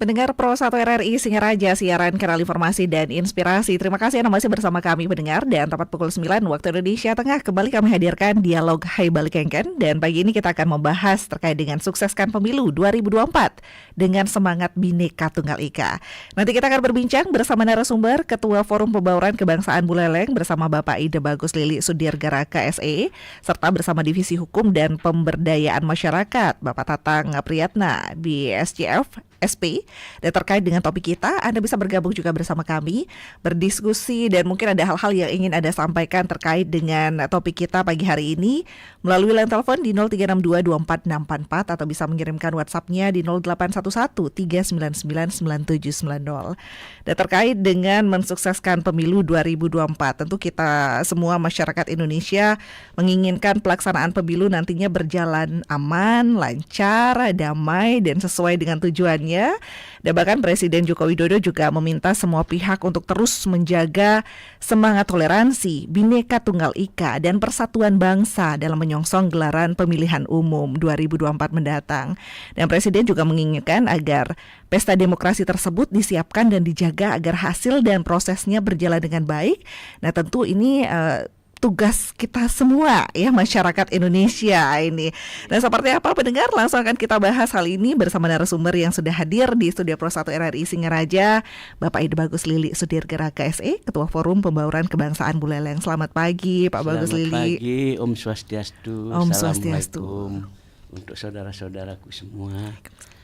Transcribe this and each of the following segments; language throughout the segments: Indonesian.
Pendengar Pro 1 RRI Singaraja, siaran kanal informasi dan inspirasi. Terima kasih Anda masih bersama kami pendengar, dan tepat pukul 9 waktu Indonesia Tengah kembali kami hadirkan dialog Hai Balikengken, dan pagi ini kita akan membahas terkait dengan sukseskan pemilu 2024 dengan semangat Bhinneka Tunggal Ika. Nanti kita akan berbincang bersama narasumber Ketua Forum Pembauran Kebangsaan Buleleng bersama Bapak Ida Bagus Lili Sudirgaraka SE, serta bersama Divisi Hukum dan Pemberdayaan Masyarakat Bapak Tatang Priyatna BSCF SP. Dan terkait dengan topik kita, Anda bisa bergabung juga bersama kami, berdiskusi, dan mungkin ada hal-hal yang ingin Anda sampaikan terkait dengan topik kita pagi hari ini melalui line telepon di 0362246644 atau bisa mengirimkan WhatsApp-nya di 081139999790. Dan terkait dengan mensukseskan pemilu 2024, tentu kita semua masyarakat Indonesia menginginkan pelaksanaan pemilu nantinya berjalan aman, lancar, damai, dan sesuai dengan tujuannya. Dan bahkan Presiden Joko Widodo juga meminta semua pihak untuk terus menjaga semangat toleransi, Bhinneka Tunggal Ika, dan persatuan bangsa dalam menyongsong gelaran pemilihan umum 2024 mendatang. Dan Presiden juga menginginkan agar pesta demokrasi tersebut disiapkan dan dijaga agar hasil dan prosesnya berjalan dengan baik. Nah, tentu ini tugas kita semua ya, masyarakat Indonesia ini. Dan seperti apa pendengar, langsung akan kita bahas hal ini bersama narasumber yang sudah hadir di Studio Pro 1 RRI Singaraja, Bapak Ida Bagus Lili Sudirgaraka SE, Ketua Forum Pembauran Kebangsaan Buleleng. Selamat pagi Pak Bagus Lili. Selamat pagi, Om Swastiastu. Om Swastiastu. Assalamualaikum untuk saudara-saudaraku semua.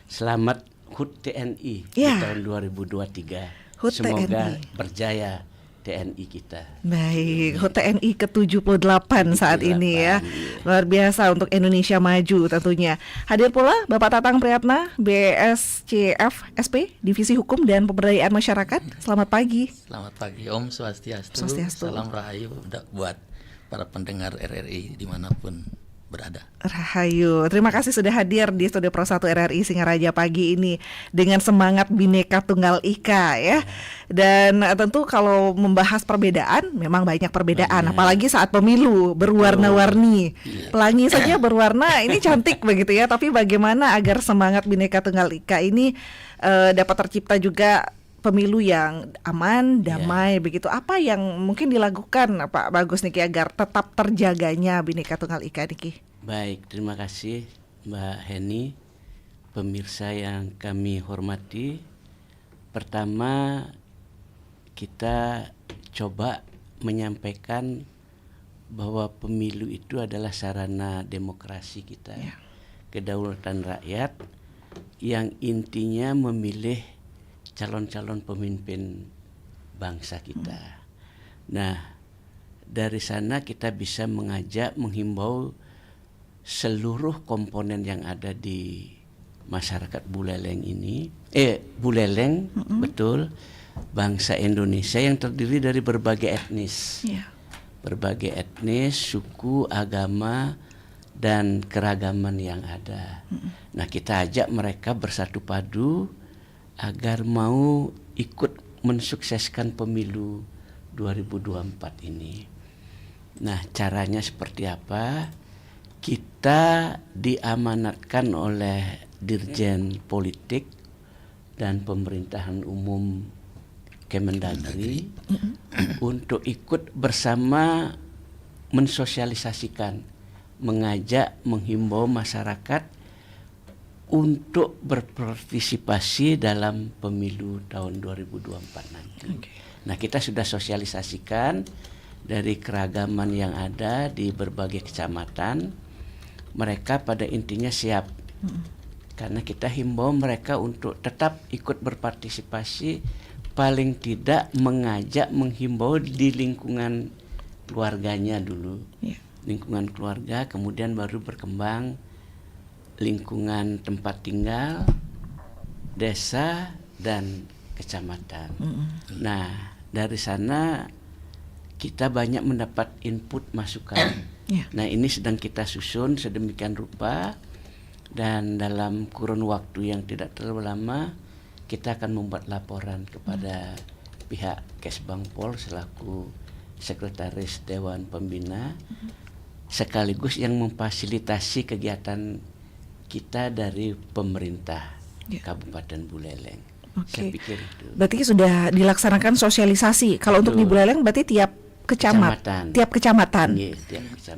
Selamat HUT TNI Ya. di tahun 2023. HUT Semoga TNI. berjaya TNI kita. Baik, HUT TNI ke-78 saat ini ya. Luar biasa untuk Indonesia maju tentunya. Hadir pula Bapak Tatang Priyatna BSCF SP, Divisi Hukum dan Pemberdayaan Masyarakat. Selamat pagi. Selamat pagi, Om Swastiastu. Swastiastu. Salam rahayu buat para pendengar RRI dimanapun berada. Rahayu, terima kasih sudah hadir di Studio Pro 1 RRI Singaraja pagi ini dengan semangat Bhinneka Tunggal Ika ya. Dan tentu kalau membahas perbedaan, memang banyak perbedaan, apalagi saat pemilu berwarna-warni. Pelangi saja berwarna, ini cantik begitu ya. Tapi bagaimana agar semangat Bhinneka Tunggal Ika ini dapat tercipta juga pemilu yang aman, damai begitu. Apa yang mungkin dilakukan Pak Bagus Niki agar tetap terjaganya Bhinneka Tunggal Ika Niki? Baik, terima kasih Mbak Heni, pemirsa yang kami hormati. Pertama, kita coba menyampaikan bahwa pemilu itu adalah sarana demokrasi kita, kedaulatan rakyat yang intinya memilih calon-calon pemimpin bangsa kita. Nah, dari sana kita bisa mengajak, menghimbau seluruh komponen yang ada di masyarakat Buleleng ini, Buleleng, betul, bangsa Indonesia yang terdiri dari berbagai etnis, berbagai etnis, suku, agama, dan keragaman yang ada. Nah, kita ajak mereka bersatu padu agar mau ikut mensukseskan pemilu 2024 ini. Nah, caranya seperti apa? Kita diamanatkan oleh Dirjen Politik dan Pemerintahan Umum Kemendagri untuk ikut bersama mensosialisasikan, mengajak, menghimbau masyarakat untuk berpartisipasi dalam pemilu tahun 2024 nanti. Nah, kita sudah sosialisasikan dari keragaman yang ada di berbagai kecamatan. Mereka pada intinya siap, karena kita himbau mereka untuk tetap ikut berpartisipasi, paling tidak mengajak, menghimbau di lingkungan keluarganya dulu, lingkungan keluarga, kemudian baru berkembang lingkungan tempat tinggal, desa, dan kecamatan. Nah, dari sana kita banyak mendapat input masukan. Nah, ini sedang kita susun sedemikian rupa, dan dalam kurun waktu yang tidak terlalu lama kita akan membuat laporan kepada pihak Kesbangpol selaku Sekretaris Dewan Pembina, sekaligus yang memfasilitasi kegiatan kita dari pemerintah. Kabupaten Buleleng. Oke. Saya pikir itu. Berarti sudah dilaksanakan sosialisasi. Kalau untuk di Betul. Buleleng berarti tiap kecamatan. Iya, tiap kecamatan.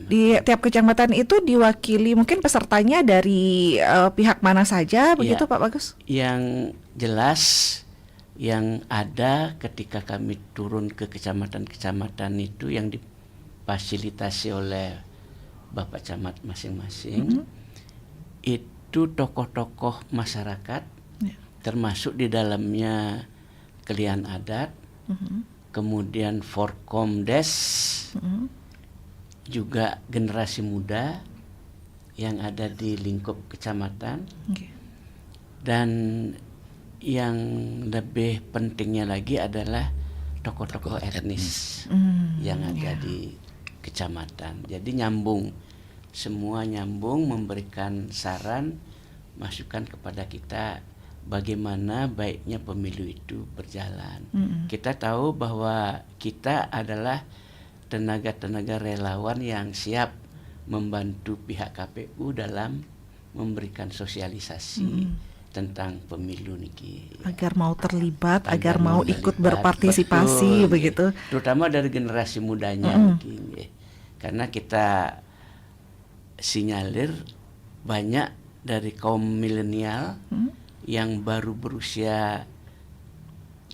Di tiap kecamatan itu diwakili mungkin pesertanya dari pihak mana saja begitu Ya, Pak Bagus? Yang jelas yang ada ketika kami turun ke kecamatan-kecamatan itu yang difasilitasi oleh Bapak Camat masing-masing, itu tokoh-tokoh masyarakat, termasuk di dalamnya Kelian Adat, kemudian Forkomdes, juga generasi muda yang ada di lingkup kecamatan, dan yang lebih pentingnya lagi adalah tokoh-tokoh etnis yang ada di kecamatan. Jadi nyambung, semua nyambung, memberikan saran, masukan kepada kita bagaimana baiknya pemilu itu berjalan. Kita tahu bahwa kita adalah tenaga-tenaga relawan yang siap membantu pihak KPU dalam memberikan sosialisasi tentang pemilu niki. Agar mau terlibat, agar mau ikut berpartisipasi, betul, begitu. Terutama dari generasi mudanya niki. Karena kita sinyalir banyak dari kaum milenial yang baru berusia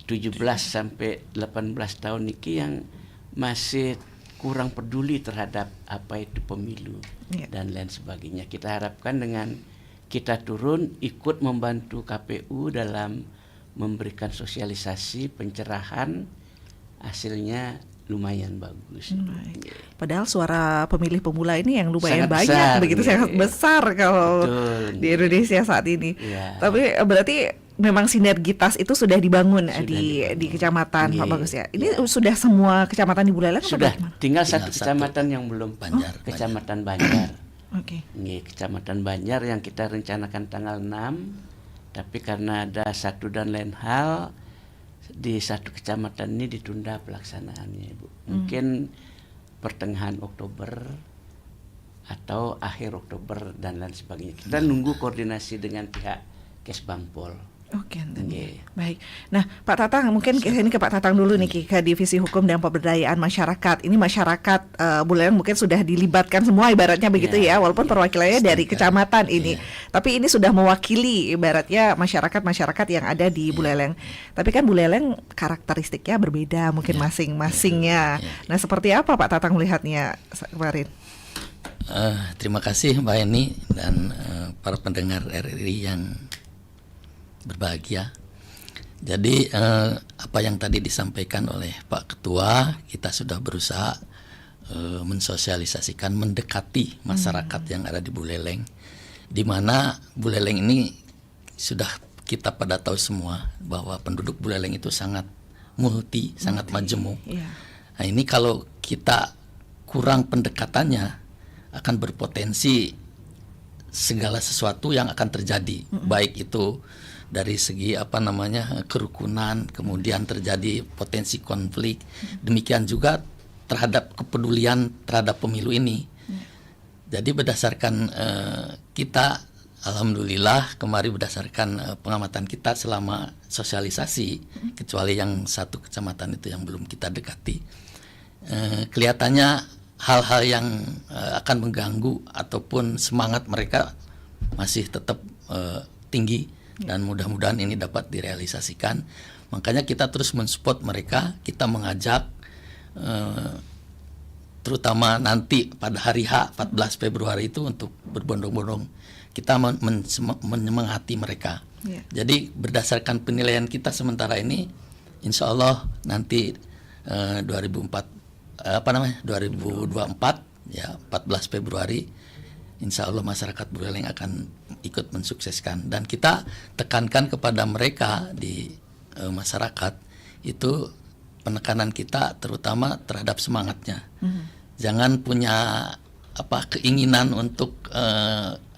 17 sampai 18 tahun niki yang masih kurang peduli terhadap apa itu pemilu dan lain sebagainya. Kita harapkan dengan kita turun ikut membantu KPU dalam memberikan sosialisasi, pencerahan, hasilnya lumayan bagus. Padahal suara pemilih pemula ini yang lumayan Sangat banyak, besar, begitu sangat besar kalau di Indonesia saat ini. Tapi berarti memang sinergitas itu sudah dibangun di kecamatan, Pak Bagus ya. Ini sudah semua kecamatan di Buleleng? Sudah, tinggal satu kecamatan yang belum, Banjar, Kecamatan Banjar. Kecamatan Banjar yang kita rencanakan tanggal 6, tapi karena ada satu dan lain hal di satu kecamatan ini ditunda pelaksanaannya, Ibu. Mungkin pertengahan Oktober atau akhir Oktober dan lain sebagainya. Kita nunggu koordinasi dengan pihak Kesbangpol. Baik. Nah, Pak Tatang, mungkin ini ke Pak Tatang dulu nih, ke Divisi Hukum dan Pemberdayaan Masyarakat. Ini masyarakat Buleleng mungkin sudah dilibatkan semua ibaratnya begitu ya, walaupun perwakilannya dari kecamatan ini. Tapi ini sudah mewakili ibaratnya masyarakat-masyarakat yang ada di Buleleng. Tapi kan Buleleng karakteristiknya berbeda mungkin masing-masingnya. Nah, seperti apa Pak Tatang melihatnya kemarin? Terima kasih Mbak Eni dan para pendengar RRI yang berbahagia. Jadi apa yang tadi disampaikan oleh Pak Ketua, kita sudah berusaha mensosialisasikan, mendekati masyarakat yang ada di Buleleng, di mana Buleleng ini sudah kita pada tahu semua bahwa penduduk Buleleng itu sangat multi, sangat majemuk. Nah, ini kalau kita kurang pendekatannya akan berpotensi segala sesuatu yang akan terjadi, baik itu dari segi kerukunan, kemudian terjadi potensi konflik, demikian juga terhadap kepedulian terhadap pemilu ini. Jadi berdasarkan kita, alhamdulillah kemarin berdasarkan pengamatan kita selama sosialisasi, kecuali yang satu kecamatan itu yang belum kita dekati, kelihatannya hal-hal yang akan mengganggu ataupun semangat mereka masih tetap tinggi. Dan mudah-mudahan ini dapat direalisasikan. Makanya kita terus mensupport mereka. Kita mengajak terutama nanti pada hari H 14 Februari itu untuk berbondong-bondong kita menyemangati mereka. Jadi berdasarkan penilaian kita sementara ini, insya Allah nanti 2024 ya 14 Februari insya Allah masyarakat Buleleng akan ikut mensukseskan, dan kita tekankan kepada mereka di masyarakat itu penekanan kita terutama terhadap semangatnya. Jangan punya keinginan untuk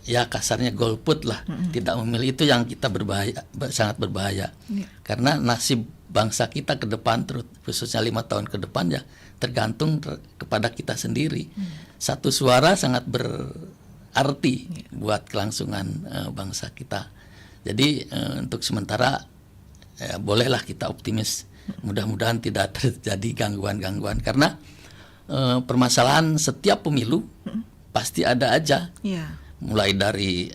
ya kasarnya golput lah, tidak memilih, itu yang kita sangat berbahaya. Karena nasib bangsa kita ke depan, khususnya 5 tahun ke depan ya tergantung kepada kita sendiri. Satu suara sangat berarti buat kelangsungan bangsa kita. Jadi untuk sementara bolehlah kita optimis. Mudah-mudahan tidak terjadi gangguan-gangguan karena permasalahan setiap pemilu pasti ada aja. Ya. Mulai dari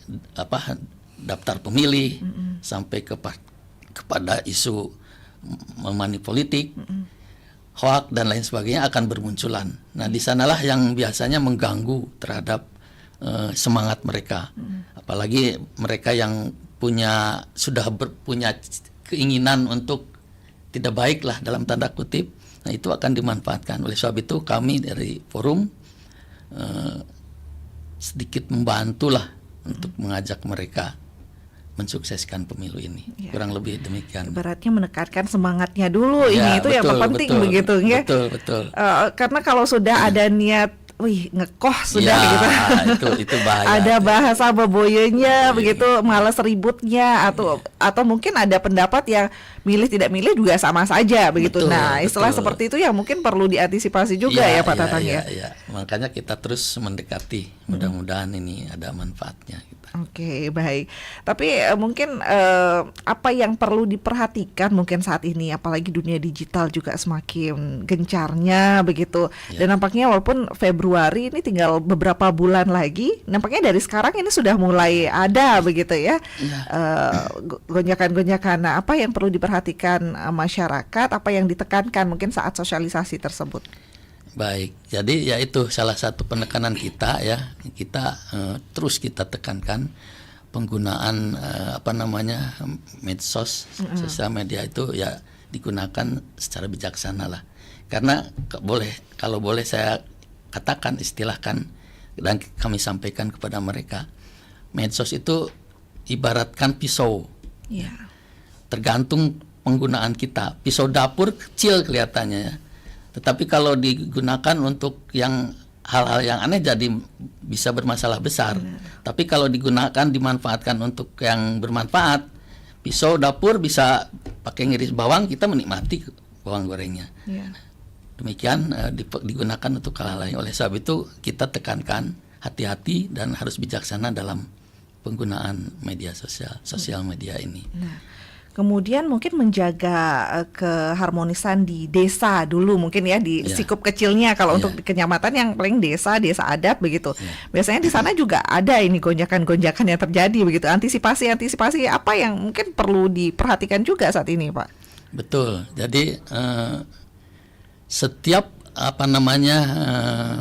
daftar pemilih sampai kepada isu money politik, hoak dan lain sebagainya akan bermunculan. Nah, di sanalah yang biasanya mengganggu terhadap semangat mereka. Apalagi mereka yang sudah punya keinginan untuk tidak baik lah dalam tanda kutip. Nah, itu akan dimanfaatkan. Oleh sebab itu kami dari forum sedikit membantulah untuk mengajak mereka mensukseskan pemilu ini. Ya. Kurang lebih demikian. Ibaratnya menekankan semangatnya dulu, ini itu yang betul, penting betul, begitu ya. Betul. Karena kalau sudah ada niat ngekoh sudah ya, gitu. itu bahaya. Ada bahasa beboyonya begitu, malas ributnya atau mungkin ada pendapat yang milih tidak milih juga sama saja begitu. Betul, Nah, istilah betul. seperti itu yang mungkin perlu diantisipasi juga ya Pak Tatang ya. Makanya kita terus mendekati. Mudah-mudahan ini ada manfaatnya kita. Oke, baik. Tapi mungkin apa yang perlu diperhatikan mungkin saat ini, apalagi dunia digital juga semakin gencarnya begitu. Dan nampaknya walaupun Februari ini tinggal beberapa bulan lagi, nampaknya dari sekarang ini sudah mulai ada begitu ya, gonjakan-gonjakan. Nah, apa yang perlu diperhatikan masyarakat, apa yang ditekankan mungkin saat sosialisasi tersebut? Baik, jadi ya itu salah satu penekanan kita ya, kita terus kita tekankan penggunaan medsos, sosial media itu ya digunakan secara bijaksana lah. Karena kalau boleh saya katakan, istilahkan dan kami sampaikan kepada mereka, medsos itu ibaratkan pisau. Ya. Tergantung penggunaan kita. Pisau dapur kecil kelihatannya ya. Tetapi kalau digunakan untuk yang hal-hal yang aneh jadi bisa bermasalah besar. Tapi kalau dimanfaatkan untuk yang bermanfaat, pisau dapur bisa pakai ngiris bawang, kita menikmati bawang gorengnya. Ya. Demikian digunakan untuk hal lain. Oleh sebab itu kita tekankan hati-hati dan harus bijaksana dalam penggunaan media sosial media ini. Nah, kemudian mungkin menjaga keharmonisan di desa dulu mungkin ya, di sikup kecilnya kalau untuk di kecamatan yang paling desa adat begitu. Biasanya di sana juga ada ini gonjakan-gonjakan yang terjadi begitu. Antisipasi apa yang mungkin perlu diperhatikan juga saat ini, Pak? Betul. Jadi setiap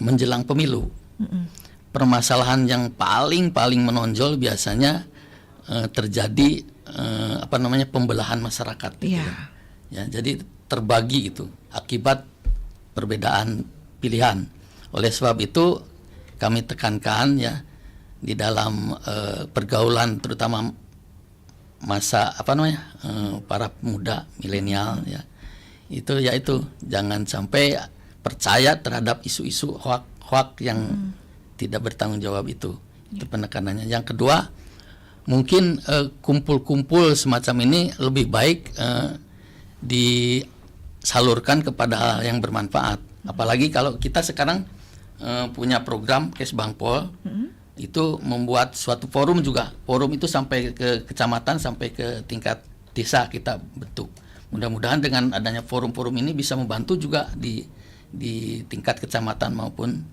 menjelang pemilu, permasalahan yang paling menonjol biasanya terjadi pembelahan masyarakat gitu. Ya, jadi terbagi itu akibat perbedaan pilihan. Oleh sebab itu kami tekankan ya di dalam pergaulan terutama masa para pemuda milenial ya. Itu jangan sampai percaya terhadap isu-isu hoak yang tidak bertanggung jawab itu. Itu penekanannya. Yang kedua, mungkin kumpul-kumpul semacam ini lebih baik disalurkan kepada hal yang bermanfaat. Apalagi kalau kita sekarang punya program Kesbangpol, itu membuat suatu forum juga. Forum itu sampai ke kecamatan, sampai ke tingkat desa kita bentuk. Mudah-mudahan dengan adanya forum-forum ini bisa membantu juga di tingkat kecamatan maupun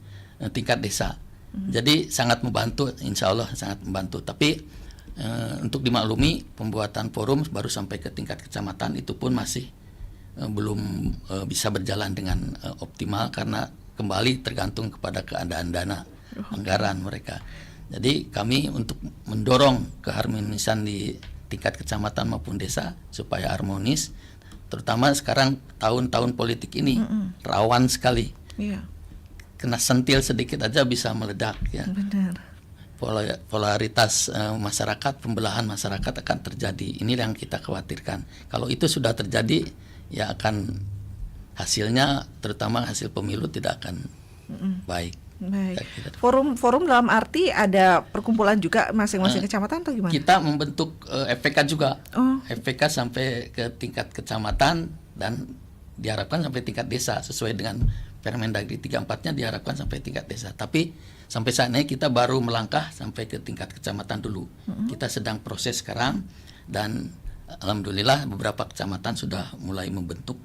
tingkat desa. Jadi sangat membantu, insya Allah sangat membantu. Tapi untuk dimaklumi, pembuatan forum baru sampai ke tingkat kecamatan itu pun masih belum bisa berjalan dengan optimal karena kembali tergantung kepada keadaan dana anggaran mereka. Jadi kami untuk mendorong keharmonisan di tingkat kecamatan maupun desa supaya harmonis, terutama sekarang tahun-tahun politik ini rawan sekali. Kena sentil sedikit aja bisa meledak ya. Benar. Polaritas masyarakat, pembelahan masyarakat akan terjadi. Ini yang kita khawatirkan. Kalau itu sudah terjadi, ya akan hasilnya, terutama hasil pemilu tidak akan baik. Baik. Forum dalam arti ada perkumpulan juga masing-masing kecamatan atau gimana? Kita membentuk FPK juga. FPK sampai ke tingkat kecamatan dan diharapkan sampai tingkat desa sesuai dengan Permendagri 34-nya diharapkan sampai tingkat desa. Tapi sampai saat ini kita baru melangkah sampai ke tingkat kecamatan dulu. Kita sedang proses sekarang dan alhamdulillah beberapa kecamatan sudah mulai membentuk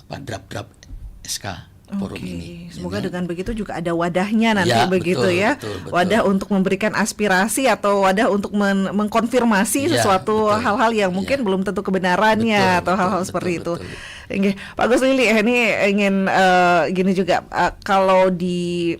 draft-draft SK forum ini. Semoga dengan begitu juga ada wadahnya nanti Ya, begitu betul, ya. betul. Wadah untuk memberikan aspirasi atau wadah untuk mengkonfirmasi Ya, sesuatu betul. hal-hal yang mungkin Ya. belum tentu kebenarannya Betul, atau hal-hal betul, seperti itu. betul. Oke, Pak Gus Lili, ini ingin gini juga, kalau di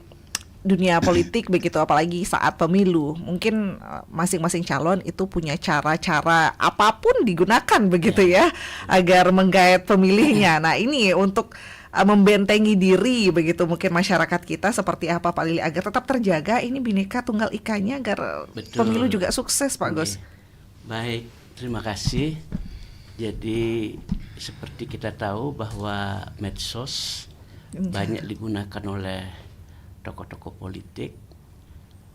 dunia politik begitu, apalagi saat pemilu, mungkin masing-masing calon itu punya cara-cara apapun digunakan begitu ya agar menggait pemilihnya. Nah, ini untuk membentengi diri begitu mungkin masyarakat kita seperti apa Pak Lili agar tetap terjaga ini Bhinneka Tunggal Ika-nya agar Betul. pemilu juga sukses Pak Gus. Baik, terima kasih. Jadi seperti kita tahu bahwa medsos banyak digunakan oleh tokoh-tokoh politik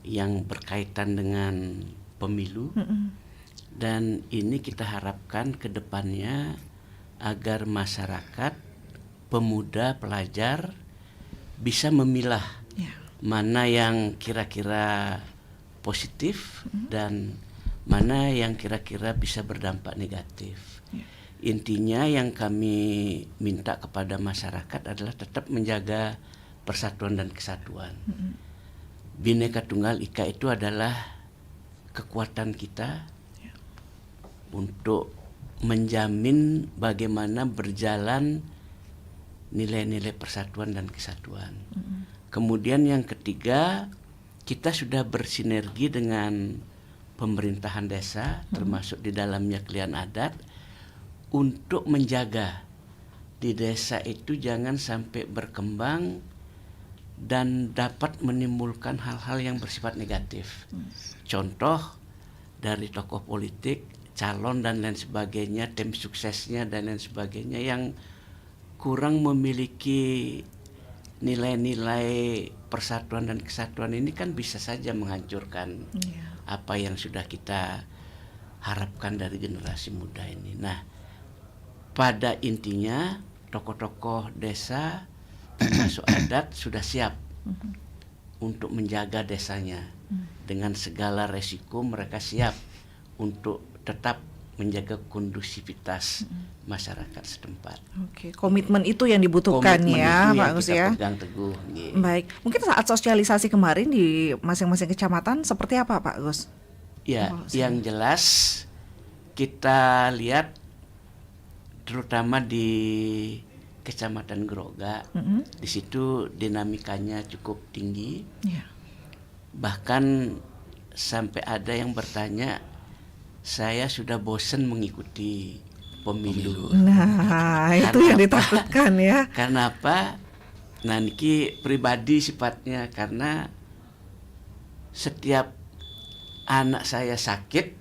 yang berkaitan dengan pemilu. Dan ini kita harapkan ke depannya agar masyarakat, pemuda, pelajar bisa memilah mana yang kira-kira positif dan mana yang kira-kira bisa berdampak negatif. Intinya yang kami minta kepada masyarakat adalah tetap menjaga persatuan dan kesatuan. Bhinneka Tunggal Ika itu adalah kekuatan kita untuk menjamin bagaimana berjalan nilai-nilai persatuan dan kesatuan. Kemudian yang ketiga, kita sudah bersinergi dengan pemerintahan desa, termasuk di dalamnya klien adat, untuk menjaga di desa itu jangan sampai berkembang dan dapat menimbulkan hal-hal yang bersifat negatif. Contoh dari tokoh politik, calon dan lain sebagainya, tim suksesnya dan lain sebagainya yang kurang memiliki nilai-nilai persatuan dan kesatuan ini kan bisa saja menghancurkan apa yang sudah kita harapkan dari generasi muda ini. Nah, pada intinya tokoh-tokoh desa termasuk adat sudah siap untuk menjaga desanya. Dengan segala resiko mereka siap untuk tetap menjaga kondusivitas masyarakat setempat. Oke, komitmen itu yang dibutuhkan Komitmen ya itu Pak yang Gus kita ya. pegang teguh. Baik, mungkin saat sosialisasi kemarin di masing-masing kecamatan seperti apa Pak Gus? Ya, yang jelas kita lihat terutama di Kecamatan Groga, di situ dinamikanya cukup tinggi. Bahkan sampai ada yang bertanya, saya sudah bosan mengikuti pemilu. Nah, itu yang ditakutkan ya. Karena apa? Nah, niki pribadi sifatnya karena setiap anak saya sakit,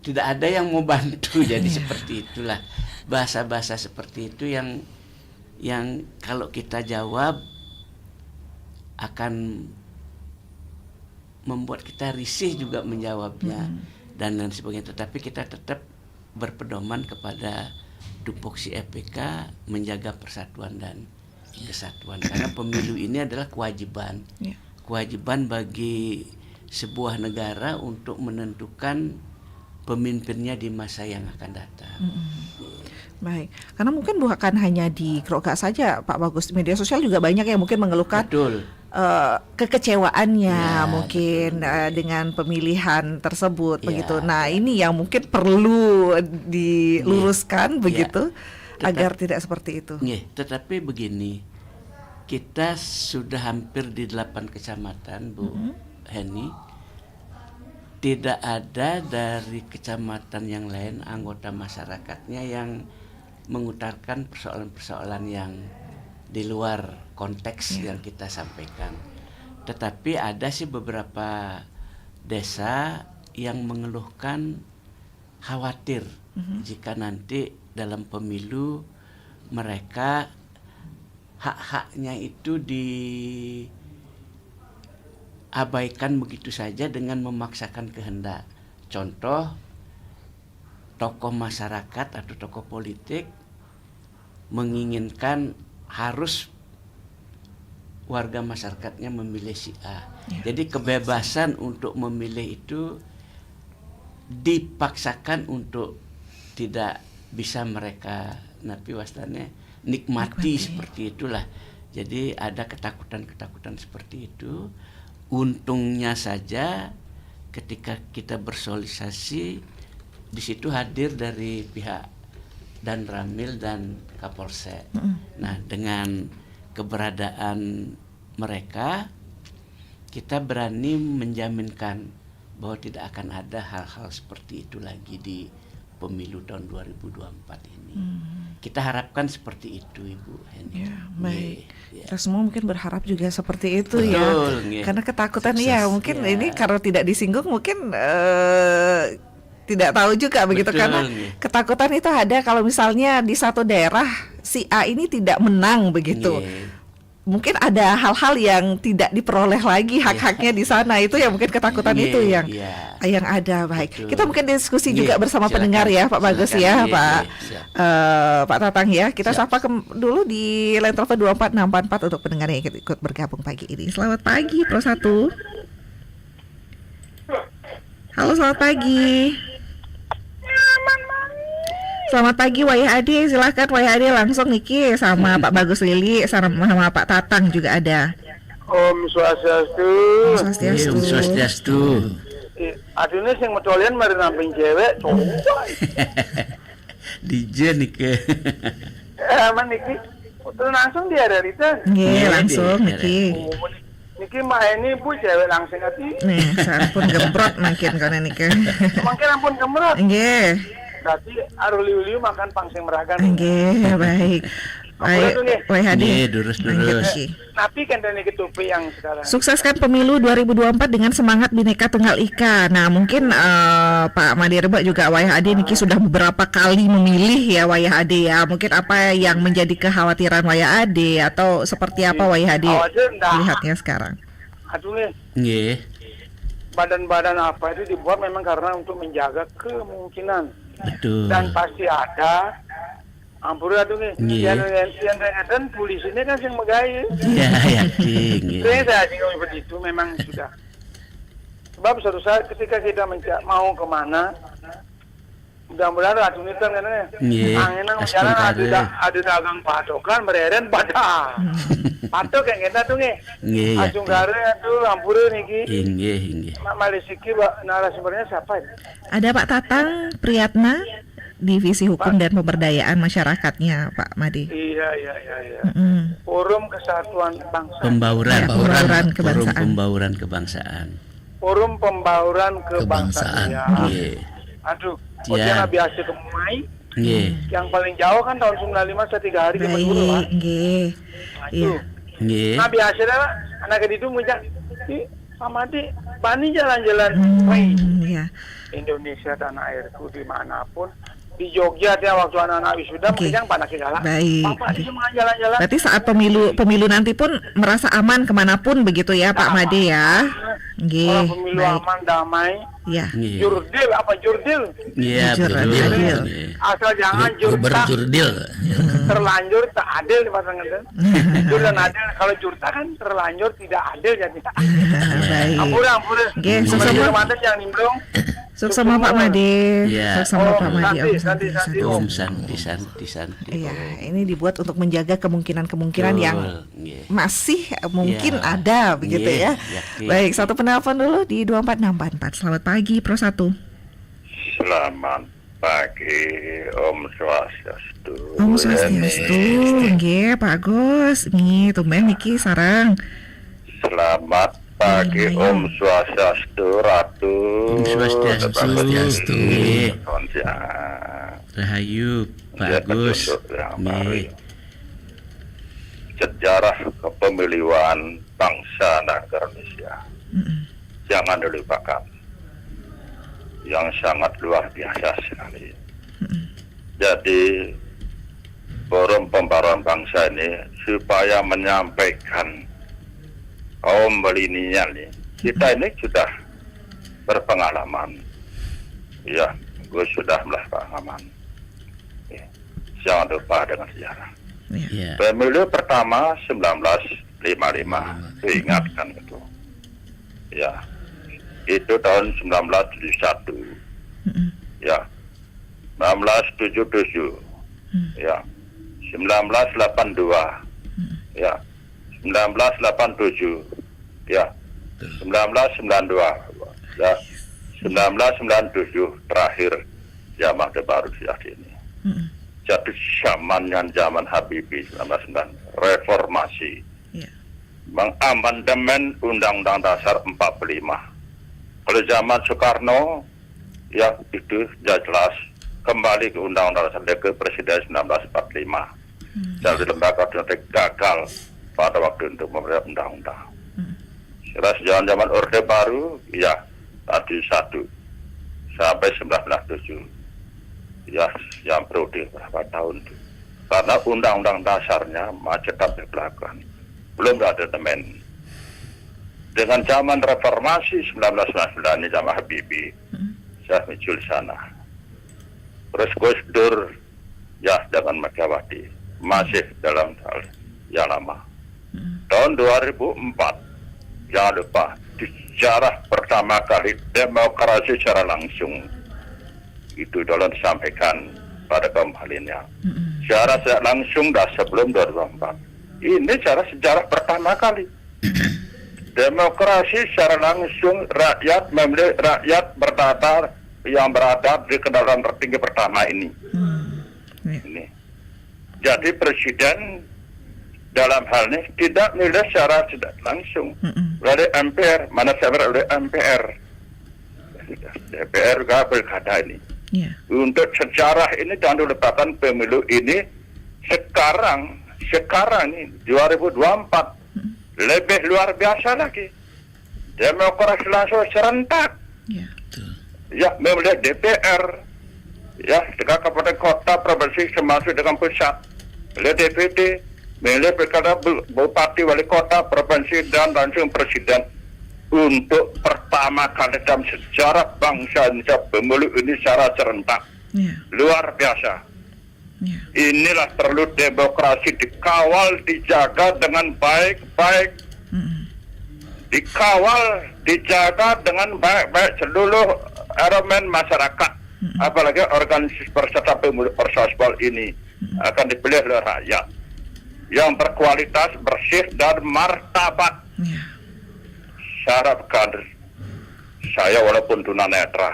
tidak ada yang mau bantu. Jadi seperti itulah bahasa-bahasa seperti itu yang kalau kita jawab akan membuat kita risih juga menjawabnya dan lain sebagainya. Tetapi kita tetap berpedoman kepada tupoksi EPK menjaga persatuan dan kesatuan karena pemilu ini adalah kewajiban bagi sebuah negara untuk menentukan pemimpinnya di masa yang akan datang. Baik, karena mungkin bukan hanya di Groga saja Pak Bagus, media sosial juga banyak yang mungkin mengeluhkan kekecewaannya mungkin dengan pemilihan tersebut begitu. Nah, ini yang mungkin perlu diluruskan begitu agar tidak seperti itu. Tetapi begini, kita sudah hampir di 8 kecamatan, Bu Heni. Tidak ada dari kecamatan yang lain anggota masyarakatnya yang mengutarakan persoalan-persoalan yang di luar konteks yang kita sampaikan. Tetapi ada sih beberapa desa yang mengeluhkan khawatir jika nanti dalam pemilu mereka hak-haknya itu diabaikan begitu saja dengan memaksakan kehendak. Contoh, tokoh masyarakat atau tokoh politik menginginkan harus warga masyarakatnya memilih si A. Jadi kebebasan untuk memilih itu dipaksakan untuk tidak bisa mereka nikmati seperti itulah. Jadi ada ketakutan-ketakutan seperti itu. Untungnya saja ketika kita bersosialisasi di situ hadir dari pihak dan Ramil dan Kapolsek. Nah, dengan keberadaan mereka, kita berani menjaminkan bahwa tidak akan ada hal-hal seperti itu lagi di pemilu tahun 2024 ini. Kita harapkan seperti itu, Ibu Heni. Ya, baik. Kita semua mungkin berharap juga seperti itu. Betul, ya. Karena ketakutan Sukses, mungkin ini kalau tidak disinggung mungkin tidak tahu juga begitu. Betul, karena ketakutan itu ada kalau misalnya di satu daerah si A ini tidak menang begitu. Mungkin ada hal-hal yang tidak diperoleh lagi hak-haknya di sana, itu ya mungkin ketakutan itu yang ada. Baik, betul. kita mungkin diskusi juga bersama pendengar ya, Pak Bagus ya, Pak Tatang ya. Kita sapa dulu di line telepon 24644 untuk pendengar yang ikut bergabung pagi ini. Selamat pagi Pro 1. Halo, selamat pagi. Selamat pagi Wayah Ade, silakan Wayah Ade langsung niki sama Pak Bagus Lili sama Pak Tatang juga ada. Om Swastiastu. Om Swastiastu. Adune sing medolian mari namping cewek coba. DJ niki. Man niki terus langsung dia dari itu. Nggih, langsung niki. Niki mah ini Bu cewek langsung ati. Nih, sampun gembrot makin kono niki. Mungkin ampun gembrot. Nggih. Berarti aruliu-liu makan pangsing meragan. Nggih, baik. Baik, Nggih, durus. Tapi kan niki tupi yang sekarang. Sukseskan pemilu 2024 dengan semangat Bhinneka Tunggal Ika. Nah, mungkin Pak Madirba juga Wayah Ade niki sudah beberapa kali memilih ya Wayah Ade ya. Mungkin apa yang menjadi kekhawatiran Wayah Ade atau seperti apa Wayah Ade lihatnya sekarang? Aduh nih. Nggih. Badan-badan apa itu dibuat memang karena untuk menjaga kemungkinan. Betul. Dan pasti ada. Ampun aduh nih. Yang dan polisi ini kan yang megaya. Ya, yakin. Saya juga begitu memang sudah. Sebab suatu saat ketika kita mau kemana, mudah-mudahan racun itu kan angin yang jalan ada dagang patokan bereren pada. Patok kayak kita tuh nih. Acung gare itu ampun niki. Nggih. Malisiki narasumbernya siapa ini? Ada Pak Tatang Priyatna, Divisi Hukum dan Pemberdayaan Masyarakatnya, Pak Made. Iya. Forum Kesatuan Bangsa. Pembauran Kebangsaan. Forum Pembauran Kebangsaan. Forum Pembauran Kebangsaan. Nggih. Aduh, Oceana biasa ke Mai. Nggih. Yang paling jauh kan tahun 95 saya 3 hari ke Madura, Pak. Nggih. Iya. Nggih. Nah biasa lah anak itu muncak. Pak Made, bani jalan-jalan. Iya. Indonesia tanah airku dimanapun. Di Jogja dia waktu anak-anak wisuda mungkin panak segala. Baik. Bapak di semua jalan-jalan. Berarti saat pemilu nanti pun merasa aman kemanapun begitu ya Pak Made ya. Nggih. Kalau pemilu aman damai. Ya. Jurdil apa jurdil? Iya, Jurdil. Asal jangan Jurdil. Terlanjur tak adil di pasangan itu. Jujur dan adil. Kalau jurta kan terlanjur tidak adil jadi. Baik. Ampun. Nggih, sukses mantan yang nimbrung. Sukses sama Pak Made. Ya. Sukses sama Pak Made. Om Santi. Iya, ini dibuat untuk menjaga kemungkinan-kemungkinan yang masih mungkin ada begitu ya. Baik, satu penelpon dulu di 24644. Selamat pagi Pro 1. Selamat pagi Om Swastiastu. Om Swastiastu. Nggih, Pak Agus. Nih, tumben niki sareng. Selamat pagi Om Swastiastu Ratu. Om Swastiastu. Rahayu Pak Agus. Sejarah kepemiluan bangsa negara Indonesia jangan dilupakan, yang sangat luar biasa sekali. Jadi forum pembauran bangsa ini supaya menyampaikan kaum milenial nih, kita ini sudah berpengalaman, ya, gue sudah berpengalaman. Jangan lupa dengan sejarah. Iya. Pemilu pertama 1955, diingatkan itu. Ya, itu tahun 1971. Ya, 1977. Ya, 1982. Ya, 1987. Ya, 1992. Ya, 1997 terakhir zaman Baru ini. Jadi zaman Habibie 1990 reformasi, mengamandemen Undang-Undang Dasar 45. Kalau zaman Soekarno, ya itu jelas kembali ke Undang-Undang Dasar ke Presiden 1945. Jadi lembaga politik gagal pada waktu untuk membuat undang-undang. Setelah zaman Orde Baru, ya tadi 1 sampai 1907. Ya, yang periode berapa tahun itu. Karena undang-undang dasarnya masih tetap di belakang. Belum ada temen. Dengan zaman reformasi 1999 ini zaman Habibie, saya muncul sana. Terus Gus Dur, ya dengan Megawati, masih dalam hal yang lama. Tahun 2004, jangan lupa, di sejarah pertama kali demokrasi secara langsung. Itu dalam disampaikan pada kembalinya. Secara langsung dah sebelum 2004. Ini sejarah pertama kali. Demokrasi secara langsung rakyat memilih rakyat berdata yang berada di kendaraan tertinggi pertama ini. Ini. Jadi presiden dalam hal ini tidak memilih secara tidak langsung oleh MPR, mana saya oleh MPR. DPR juga pilkada ini. Untuk sejarah ini jangan dilupakan pemilu ini sekarang ini 2024 lebih luar biasa lagi. Demokrasi langsung serentak. Ya, memilih DPR, ya dengan kabupaten kota provinsi termasuk dengan pusat. Memilih DPD, memilih pilkada bupati wali kota provinsi dan langsung presiden. Untuk pertama kali dalam sejarah bangsa Indonesia pemilu ini secara serentak. Luar biasa. Inilah perlu demokrasi dikawal, dijaga dengan baik-baik. Dikawal, dijaga dengan baik-baik seluruh elemen masyarakat. Apalagi organisasi peserta pemilu persatuan ini akan dipilih oleh rakyat yang berkualitas, bersih dan martabat. Syarat kader saya walaupun tunanetra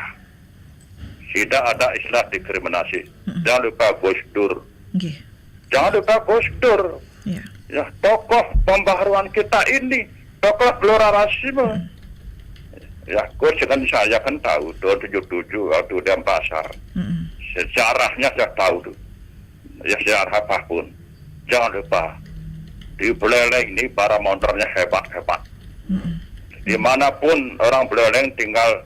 tidak ada istilah diskriminasi. Jangan lupa Gus Dur. Jangan lupa Gus Dur. Ya, tokoh pembaharuan kita ini, tokoh pluralisme. Ya, Gus dengan saya kan tahu 277 waktu di pasar. Sejarahnya saya tahu tuh. Ya sejarah apapun. Jangan lupa di Buleleng ini para monternya hebat-hebat. Dimanapun orang Buleleng tinggal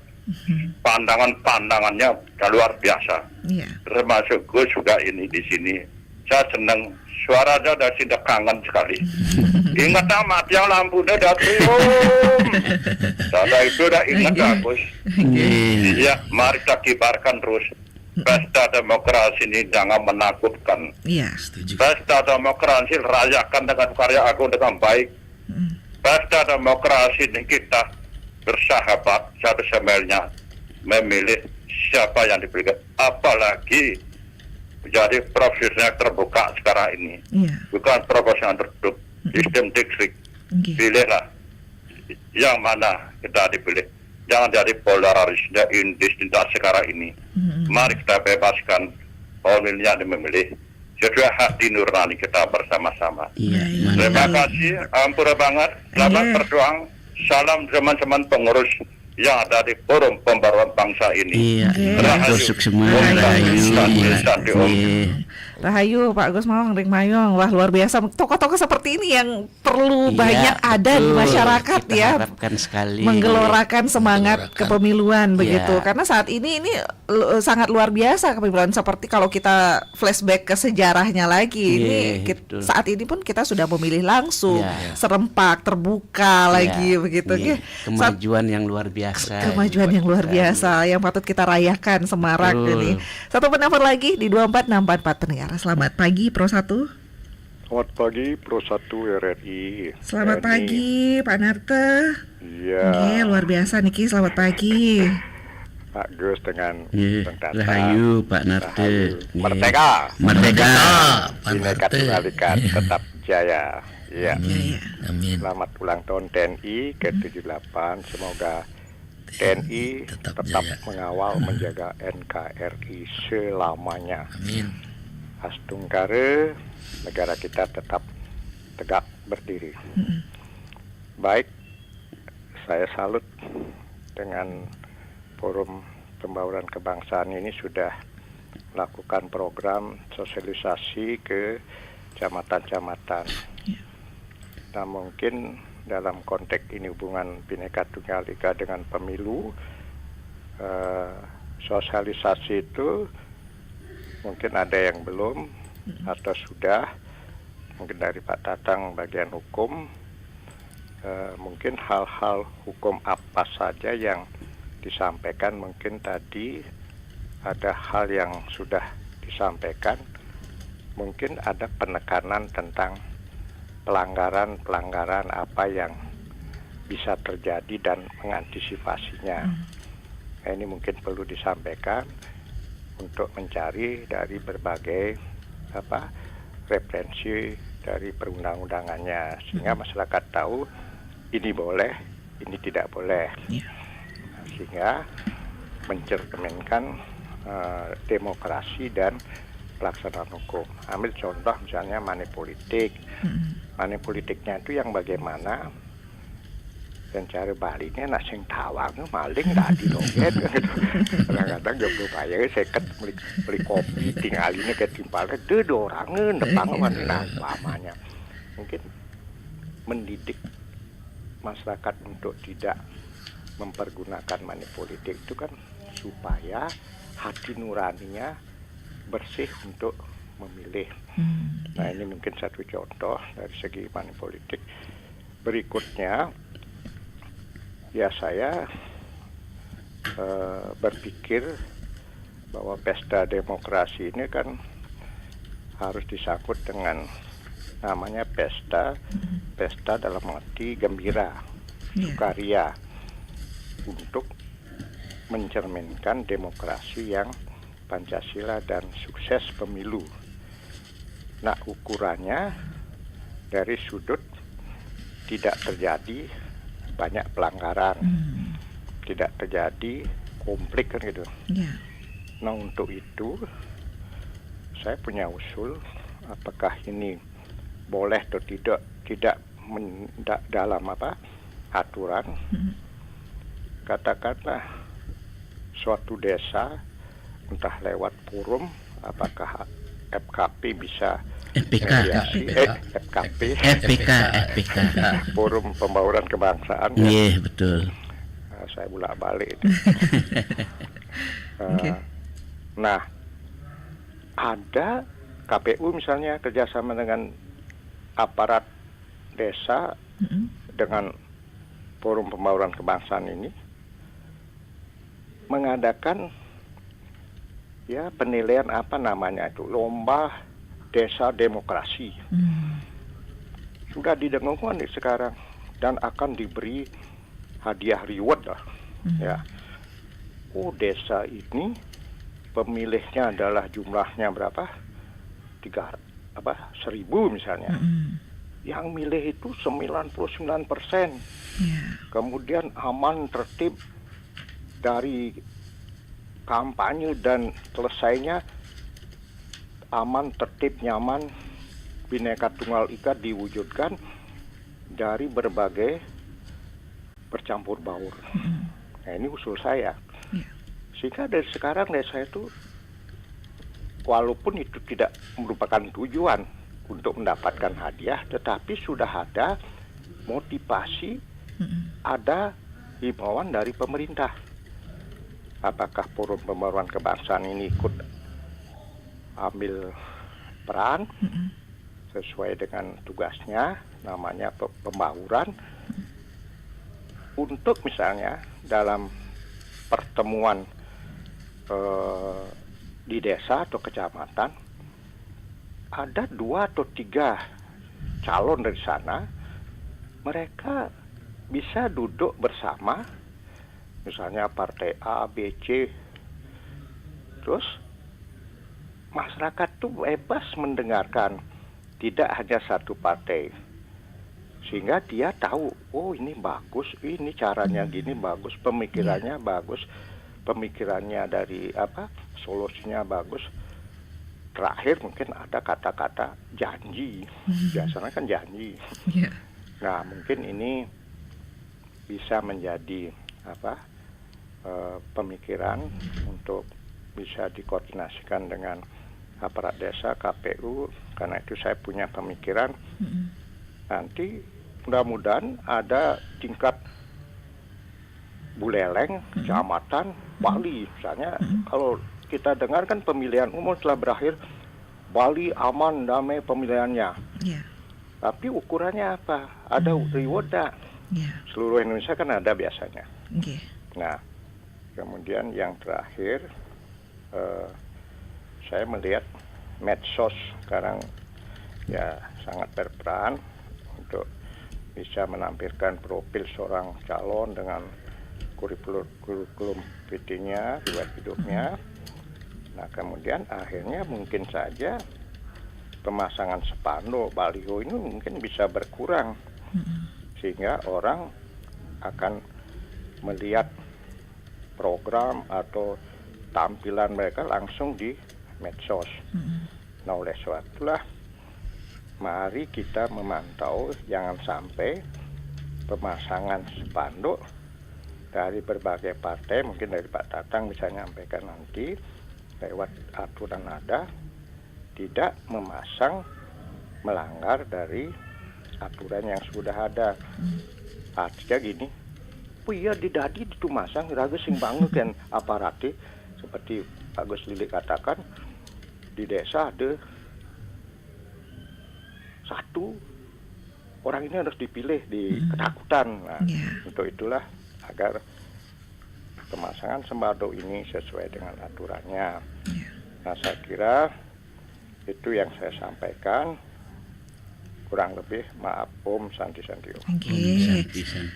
pandangannya luar biasa. Termasuk Gus juga ini di sini. Saya senang suaranya dari sini kangen sekali. Ingat amat yang lampunya udah trium. Saya itu udah ingat Gus. Iya, mari kita kibarkan terus. Pesta demokrasi ini jangan menakutkan. Pesta demokrasi rayakan dengan karya agung dengan baik. Pesta demokrasi ini kita bersahabat satu semelnya memilih siapa yang dipilih. Apalagi jadi profesional terbuka sekarang ini, bukan proporsional tertutup, sistem distrik. Pilihlah yang mana kita dipilih. Jangan jadi polarisnya identitas sekarang ini. Mari kita bebaskan pemilihnya memilih sesuai hati nurani kita bersama-sama. Terima kasih, ampura banget. Selamat berjuang. Salam teman-teman pengurus yang ada di forum pembaruan bangsa ini. Rahayu. Rahayu Pak Gus Mawang, Ring Mayong. Wah, luar biasa. Tokoh-tokoh seperti ini yang perlu banyak ada di masyarakat ya. Sekali. Menggelorakan semangat kepemiluan begitu. Karena saat ini sangat luar biasa kepemiluan, seperti kalau kita flashback ke sejarahnya lagi. Saat ini pun kita sudah memilih langsung, serempak, terbuka lagi begitu. Kemajuan yang luar biasa. Kemajuan yang luar biasa yang patut kita rayakan semarak ini. Satu penelpon lagi di 246444 pendengar. Selamat pagi Pro 1. Selamat pagi Pro 1 RRI. Selamat pagi Pak Narte. Iya. Nggih, luar biasa niki. Selamat pagi. Pak Gus dengan Bang Tata. Rahayu Pak Narte. Rahayu. Merdeka. Merdeka. Pak Bineka Tunggal Ika tetap jaya. Iya. Amin. Amin. Selamat ulang tahun TNI ke-78. Semoga TNI tetap tetap jaya. mengawal menjaga NKRI selamanya. Amin. Astungkare, negara kita tetap tegak berdiri. Baik, saya salut dengan Forum Pembauran Kebangsaan ini sudah melakukan program sosialisasi ke kecamatan-kecamatan. Nah, mungkin dalam konteks ini hubungan Bhinneka Tunggal Ika dengan pemilu, sosialisasi itu mungkin ada yang belum atau sudah, mungkin dari Pak Tatang bagian hukum, mungkin hal-hal hukum apa saja yang disampaikan. Mungkin tadi ada hal yang sudah disampaikan, mungkin ada penekanan tentang pelanggaran-pelanggaran apa yang bisa terjadi dan mengantisipasinya. Nah, ini mungkin perlu disampaikan untuk mencari dari berbagai referensi dari perundang-undangannya, sehingga masyarakat tahu ini boleh, ini tidak boleh, sehingga mencerminkan demokrasi dan pelaksanaan hukum. Ambil contoh misalnya money politik. Money politiknya itu yang bagaimana dan cara baliknya nak sing tawang maling tadi loget gitu. Kadang-kadang jam bayar seket beli kopi tinggalinnya ketimpalnya dua orang depang mana umpamanya. Mungkin mendidik masyarakat untuk tidak mempergunakan money politik itu kan supaya hati nuraninya bersih untuk memilih. Nah, ini mungkin satu contoh dari segi money politik. Berikutnya, ya saya berpikir bahwa pesta demokrasi ini kan harus disangkut dengan namanya pesta dalam arti gembira, sukaria, untuk mencerminkan demokrasi yang Pancasila dan sukses pemilu. Nah, ukurannya dari sudut tidak terjadi banyak pelanggaran, tidak terjadi konflik kan gitu. Nah, untuk itu saya punya usul, apakah ini boleh atau tidak dalam aturan. Katakanlah suatu desa entah lewat forum, apakah FKP bisa mediasi, FKP Forum Pembauran Kebangsaan. Iya, betul. Saya bolak-balik itu. Nah, ada KPU misalnya kerjasama dengan aparat desa dengan Forum Pembauran Kebangsaan ini mengadakan penilaian lomba desa demokrasi. Sudah didengarkan sekarang dan akan diberi hadiah reward lah. Desa ini pemilihnya adalah jumlahnya berapa? 1.000 misalnya. Yang milih itu 99%. Kemudian aman, tertib, dari kampanye dan selesainya aman, tertib, nyaman, Bhinneka Tunggal Ika diwujudkan dari berbagai bercampur baur. Nah, ini usul saya. Sehingga dari sekarang desa itu, walaupun itu tidak merupakan tujuan untuk mendapatkan hadiah, tetapi sudah ada motivasi, ada himbauan dari pemerintah. Apakah Forum Pembauran Kebangsaan ini ikut ambil peran sesuai dengan tugasnya, namanya pembauran, untuk misalnya dalam pertemuan di desa atau kecamatan ada 2 atau 3 calon dari sana, mereka bisa duduk bersama, misalnya partai A, B, C, terus masyarakat tuh bebas mendengarkan, tidak hanya satu partai, sehingga dia tahu, oh ini bagus, ini caranya gini bagus, pemikirannya bagus, pemikirannya dari solusinya bagus. Terakhir mungkin ada kata-kata janji, biasanya kan janji. Nah mungkin ini bisa menjadi pemikiran untuk bisa dikoordinasikan dengan aparat desa, KPU, karena itu saya punya pemikiran nanti mudah-mudahan ada tingkat Buleleng, kecamatan, Bali, misalnya kalau kita dengar kan pemilihan umum telah berakhir, Bali aman, damai pemilihannya. Tapi ukurannya apa? Ada reward tak? Seluruh Indonesia kan ada biasanya. Nah, kemudian yang terakhir, saya melihat medsos sekarang ya sangat berperan untuk bisa menampilkan profil seorang calon dengan kurikulum PT-nya, riwayat hidupnya. Nah kemudian akhirnya mungkin saja pemasangan spanduk baliho ini mungkin bisa berkurang, sehingga orang akan melihat program atau tampilan mereka langsung di medsos. Nah oleh sebab itulah mari kita memantau jangan sampai pemasangan spanduk dari berbagai partai, mungkin dari Pak Tatang bisa nyampaikan nanti lewat aturan ada, tidak memasang melanggar dari aturan yang sudah ada. Artinya gini, iya di dadi itu masang ragu sing banget kan aparati, seperti Pak Gus Lili katakan di desa ada satu orang ini harus dipilih di ketakutan. Nah, untuk itulah agar pemasangan sembako ini sesuai dengan aturannya. Nah saya kira itu yang saya sampaikan. Kurang lebih maaf Om Santi Om.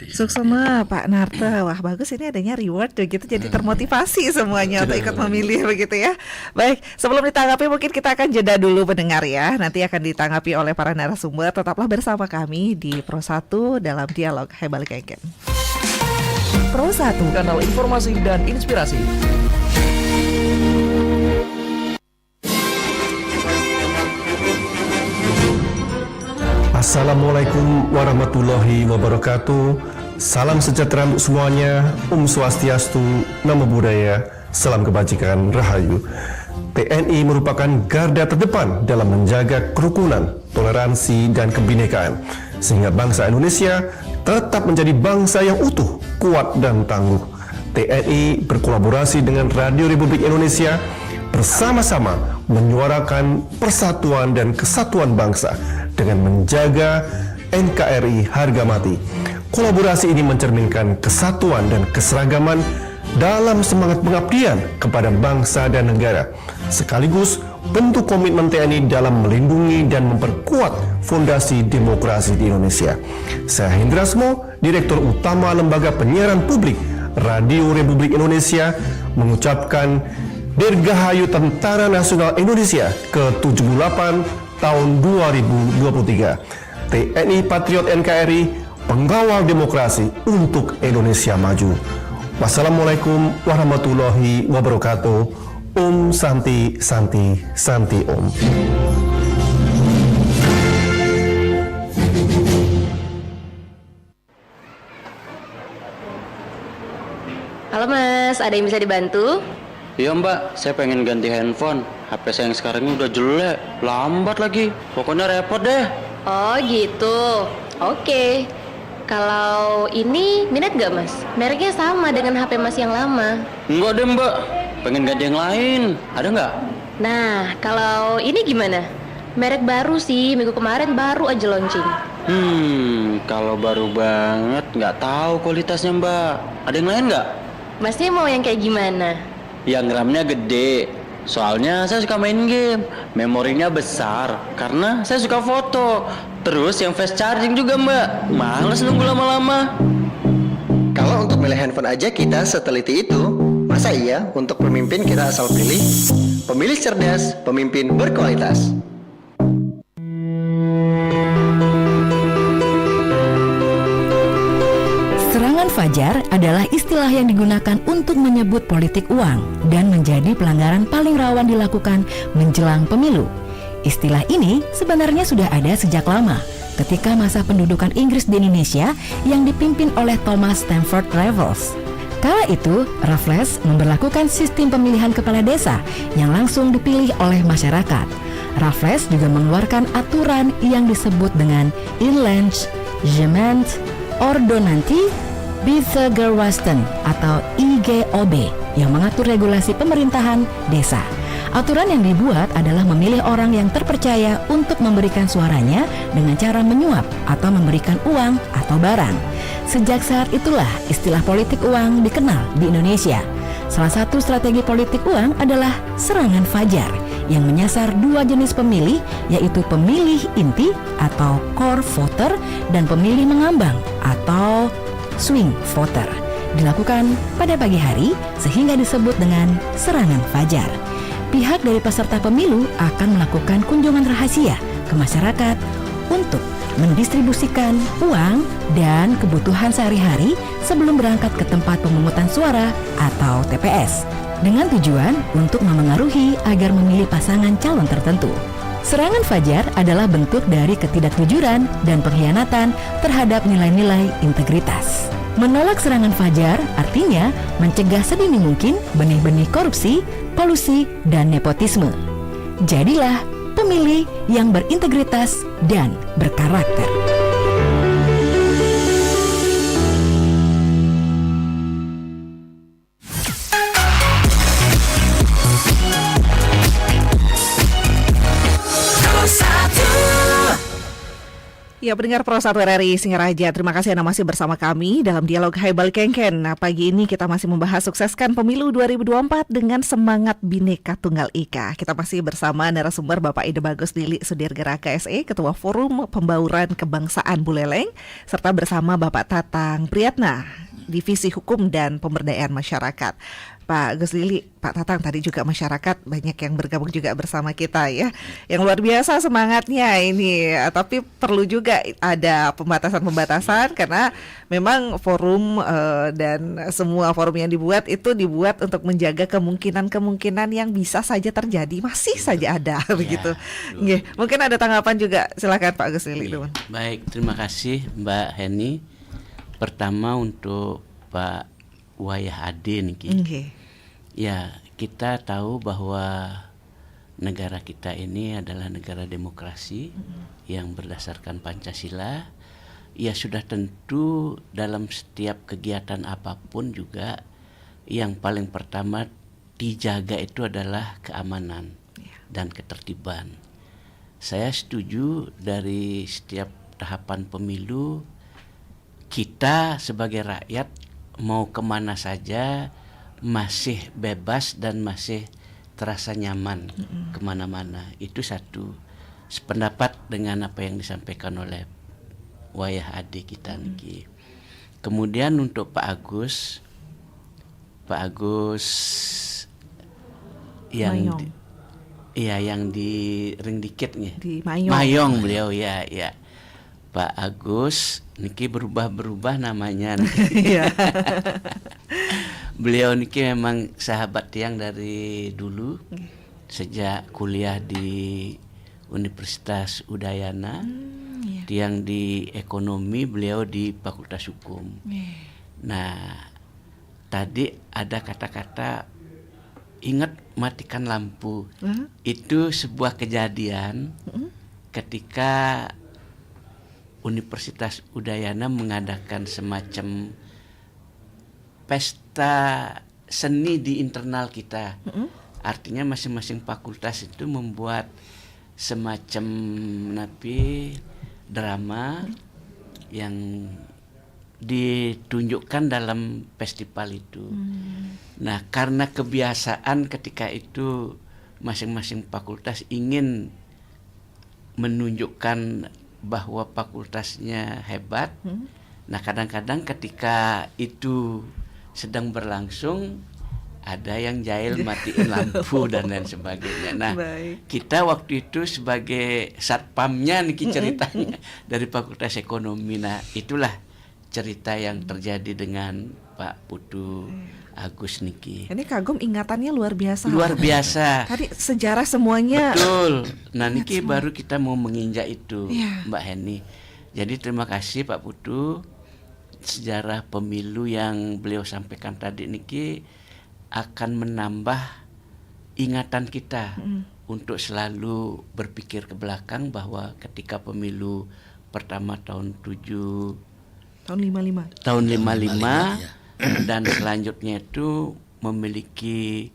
Suksema Pak Narta. Wah bagus, ini adanya reward begitu, jadi termotivasi semuanya untuk ikut memilih begitu ya. Baik, sebelum ditanggapi mungkin kita akan jeda dulu pendengar ya. Nanti akan ditanggapi oleh para narasumber. Tetaplah bersama kami di Pro 1 dalam dialog Hebalik Keken. Pro 1, kanal informasi dan inspirasi. Assalamualaikum warahmatullahi wabarakatuh. Salam sejahtera untuk semuanya. Swastiastu, Namo Buddhaya, salam kebajikan, Rahayu. TNI merupakan garda terdepan dalam menjaga kerukunan, toleransi, dan kebinekaan, sehingga bangsa Indonesia tetap menjadi bangsa yang utuh, kuat, dan tangguh. TNI berkolaborasi dengan Radio Republik Indonesia bersama-sama menyuarakan persatuan dan kesatuan bangsa dengan menjaga NKRI harga mati. Kolaborasi ini mencerminkan kesatuan dan keseragaman dalam semangat pengabdian kepada bangsa dan negara, sekaligus bentuk komitmen TNI dalam melindungi dan memperkuat fondasi demokrasi di Indonesia. Saya Hendra Smo, Direktur Utama Lembaga Penyiaran Publik Radio Republik Indonesia, mengucapkan Dirgahayu Tentara Nasional Indonesia ke-78 tahun 2023. TNI Patriot NKRI, pengawal demokrasi untuk Indonesia maju. Wassalamualaikum warahmatullahi wabarakatuh. Om Santi Santi Santi Om. Halo Mas, ada yang bisa dibantu? Iya Mbak, saya pengen ganti handphone. HP saya yang sekarang ini udah jelek, lambat lagi. Pokoknya repot deh. Oh gitu, oke. Kalau ini minat gak Mas? Mereknya sama dengan HP Mas yang lama. Enggak deh Mbak, pengen ganti yang lain. Ada nggak? Nah, kalau ini gimana? Merek baru sih, minggu kemarin baru aja launching. Kalau baru banget, nggak tahu kualitasnya Mbak. Ada yang lain nggak? Masnya mau yang kayak gimana? Yang RAM-nya gede, Soalnya saya suka main game, memorinya besar karena saya suka foto. Terus yang fast charging juga mbak, males nunggu lama-lama. Kalau untuk milih handphone aja kita seteliti itu, masa iya untuk pemimpin kita asal pilih? Pemilih cerdas, pemimpin berkualitas. Serangan fajar adalah istilah yang digunakan untuk menyebut politik uang dan menjadi pelanggaran paling rawan dilakukan menjelang pemilu. Istilah ini sebenarnya sudah ada sejak lama, ketika masa pendudukan Inggris di Indonesia yang dipimpin oleh Thomas Stamford Raffles. Kala itu, Raffles memberlakukan sistem pemilihan kepala desa yang langsung dipilih oleh masyarakat. Raffles juga mengeluarkan aturan yang disebut dengan Inlandgement Ordonnantie Bevegerwasten atau IGOB yang mengatur regulasi pemerintahan desa. Aturan yang dibuat adalah memilih orang yang terpercaya untuk memberikan suaranya dengan cara menyuap atau memberikan uang atau barang. Sejak saat itulah istilah politik uang dikenal di Indonesia. Salah satu strategi politik uang adalah serangan fajar yang menyasar dua jenis pemilih, yaitu pemilih inti atau core voter dan pemilih mengambang atau swing voter. Dilakukan pada pagi hari sehingga disebut dengan serangan fajar. Pihak dari peserta pemilu akan melakukan kunjungan rahasia ke masyarakat untuk mendistribusikan uang dan kebutuhan sehari-hari sebelum berangkat ke tempat pemungutan suara atau TPS dengan tujuan untuk memengaruhi agar memilih pasangan calon tertentu. Serangan fajar adalah bentuk dari ketidakjujuran dan pengkhianatan terhadap nilai-nilai integritas. Menolak serangan fajar artinya mencegah sedini mungkin benih-benih korupsi, kolusi, dan nepotisme. Jadilah pemilih yang berintegritas dan berkarakter. Ya, pendengar Pro 1 RRI Singaraja, terima kasih Anda masih bersama kami dalam dialog Haibal Kengken. Nah, pagi ini kita masih membahas sukseskan pemilu 2024 dengan semangat Bhinneka Tunggal Ika. Kita masih bersama narasumber Bapak Ide Bagus Lili Sudirgera KSE, Ketua Forum Pembauran Kebangsaan Buleleng, serta bersama Bapak Tatang Priyatna, Divisi Hukum dan Pemberdayaan Masyarakat. Pak Gus Lili, Pak Tatang, tadi juga masyarakat banyak yang bergabung juga bersama kita ya. Yang luar biasa semangatnya ini, tapi perlu juga ada pembatasan-pembatasan karena memang forum dan semua forum yang dibuat itu dibuat untuk menjaga kemungkinan-kemungkinan yang bisa saja terjadi, masih saja ada begitu. Nggih, mungkin ada tanggapan juga, silakan Pak Gus Lili. Baik, terima kasih Mbak Heni. Pertama untuk Pak Wayah Ade niki. Ya, kita tahu bahwa negara kita ini adalah negara demokrasi yang berdasarkan Pancasila. Ya, sudah tentu dalam setiap kegiatan apapun juga yang paling pertama dijaga itu adalah keamanan dan ketertiban. Saya setuju dari setiap tahapan pemilu kita sebagai rakyat mau kemana saja masih bebas dan masih terasa nyaman kemana-mana. Itu satu. Sependapat dengan apa yang disampaikan oleh Wayah Ade kita niki. Kemudian untuk Pak Agus yang yang di ring dikit nih. Di Mayong. Mayong beliau ya. Pak Agus niki berubah namanya. Beliau niki memang sahabat tiang dari dulu, sejak kuliah di Universitas Udayana. Tiang di ekonomi, beliau di Fakultas Hukum. Nah, tadi ada kata-kata ingat matikan lampu. Itu sebuah kejadian ketika Universitas Udayana mengadakan semacam pesta seni di internal kita. Artinya masing-masing fakultas itu membuat semacam drama yang ditunjukkan dalam festival itu. Nah, karena kebiasaan ketika itu masing-masing fakultas ingin menunjukkan bahwa fakultasnya hebat. Nah, kadang-kadang ketika itu sedang berlangsung, ada yang jahil matiin lampu dan lain sebagainya. Nah, kita waktu itu sebagai satpamnya nih ceritanya dari Fakultas Ekonomi. Nah, itulah cerita yang terjadi dengan Pak Putu Agus niki. Ini Kagum ingatannya luar biasa. Luar biasa. Tadi sejarah semuanya. Betul. Nah, niki baru kita mau menginjak itu, Mbak Heni. Jadi terima kasih Pak Putu. Sejarah pemilu yang beliau sampaikan tadi niki akan menambah ingatan kita untuk selalu berpikir ke belakang bahwa ketika pemilu pertama tahun 55 dan selanjutnya itu memiliki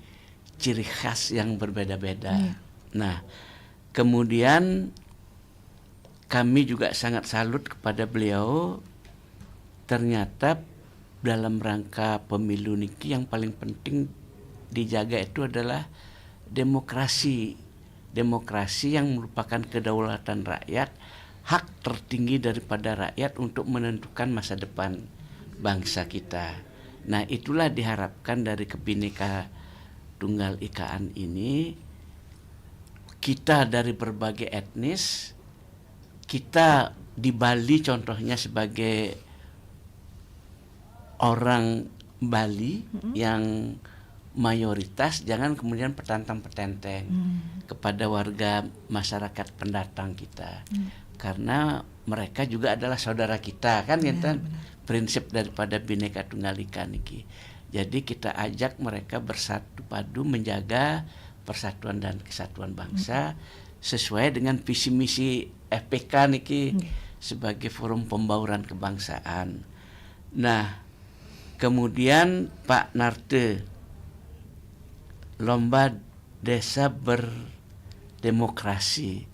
ciri khas yang berbeda-beda. Nah, kemudian kami juga sangat salut kepada beliau. Ternyata dalam rangka pemilu niki yang paling penting dijaga itu adalah demokrasi. Demokrasi yang merupakan kedaulatan rakyat, hak tertinggi daripada rakyat untuk menentukan masa depan bangsa kita. Nah, itulah diharapkan dari Kebhinneka Tunggal Ikaan ini, kita dari berbagai etnis, kita di Bali contohnya sebagai orang Bali yang mayoritas, jangan kemudian petantang-petenteng kepada warga masyarakat pendatang kita, karena mereka juga adalah saudara kita kan, prinsip daripada Bhinneka Tunggal Ika niki. Jadi kita ajak mereka bersatu padu menjaga persatuan dan kesatuan bangsa sesuai dengan visi misi FPK niki sebagai forum pembauran kebangsaan. Nah, kemudian Pak Narte, lomba desa berdemokrasi.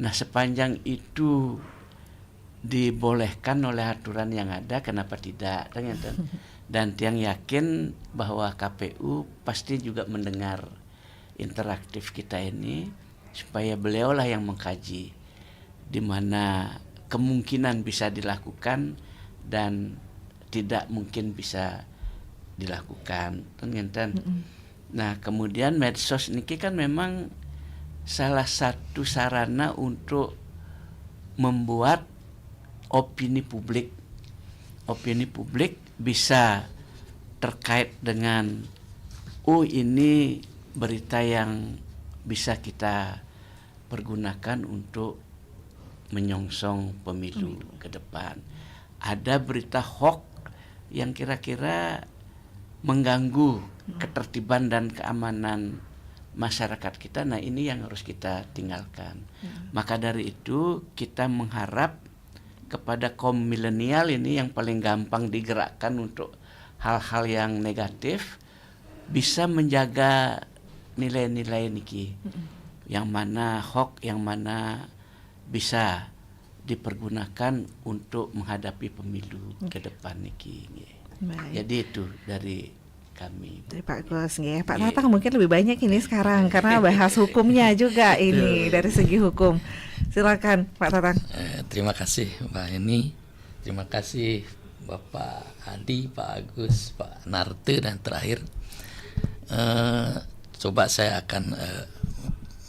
Nah, sepanjang itu dibolehkan oleh aturan yang ada, kenapa tidak? Dan yang yakin bahwa KPU pasti juga mendengar interaktif kita ini, supaya beliaulah yang mengkaji di mana kemungkinan bisa dilakukan dan tidak mungkin bisa dilakukan. Nah, kemudian medsos niki kan memang salah satu sarana untuk membuat opini publik bisa terkait dengan ini berita yang bisa kita pergunakan untuk menyongsong pemilu ke depan. Ada berita hoax yang kira-kira mengganggu ketertiban dan keamanan masyarakat kita. Nah, ini yang harus kita tinggalkan. Maka dari itu kita mengharap kepada kaum milenial ini yang paling gampang digerakkan untuk hal-hal yang negatif, bisa menjaga nilai-nilai niki, yang mana hoax, yang mana bisa dipergunakan untuk menghadapi pemilu ke depan niki. Jadi itu dari kami. Dari Pak Gus, Pak Tatang mungkin lebih banyak ini sekarang karena bahas hukumnya juga ini dari segi hukum. Silakan Pak Tatang. Terima kasih Mbak Eni, terima kasih Bapak Adi, Pak Agus, Pak Narte, dan terakhir coba saya akan